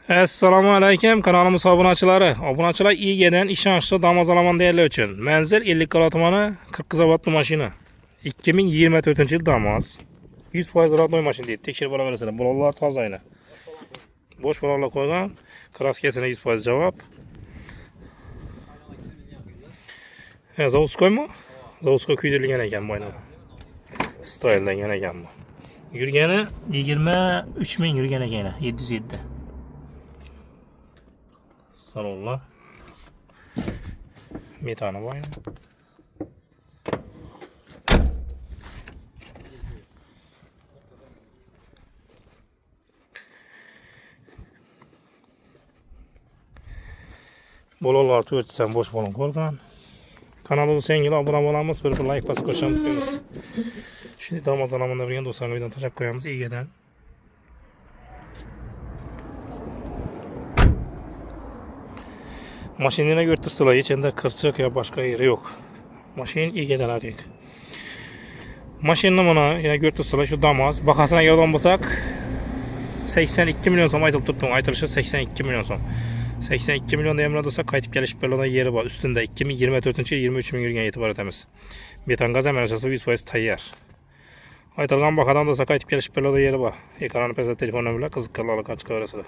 Assalomu alaykum, kanalimiz obunachilari. Obunachilar egadan ishonchli damoz olaman deyarli uchun. Manzil 50 kvadrat tumani 40 kilovatli mashina. 2024-yil damoz. 100% rodnoy mashina deydi. Tekshirib olaverasizlar. Buloqlar toza ayna. Bo'sh buloqlar qo'ygan. Kraskasini 100% javob. Zavodskoymi? Zavodskoy kuydirilgan ekan bu ayna. Style'dan ekan bu. Yurgani 23 ming yurgan ekan, 707. Salonlar. Metani var. Bolalar tuğutsam boş bolon ko'rgan. Kanalımıza yeni abone olamiz, bir like bosib ko'rishni unutmaymiz. Shunday damoz olaman degan do'stlarga videoni tashlab qo'yamiz egadan. Maşinine götürsüler, içinde kırçık ya başka yeri yok. Maşin egadan haqiq. Maşinni buna yine götürsüler, şu damoz. Bakasına yerden bulsak 82 milyon so'm aytib turdim. Aytilishi 82 milyon so'm. 82 milyon emlak olsa qaytib kelish belada yeri var. Üstünde 2024-yil 23 ming yurgan e'tibor etamiz. Beton gaz amaliyasi 100% tayyor. Aytilgan bakadan olsa qaytib kelish belada yeri var. Ekranı pesa telefonu bilan qiziqqanlar chiqaverasizlar.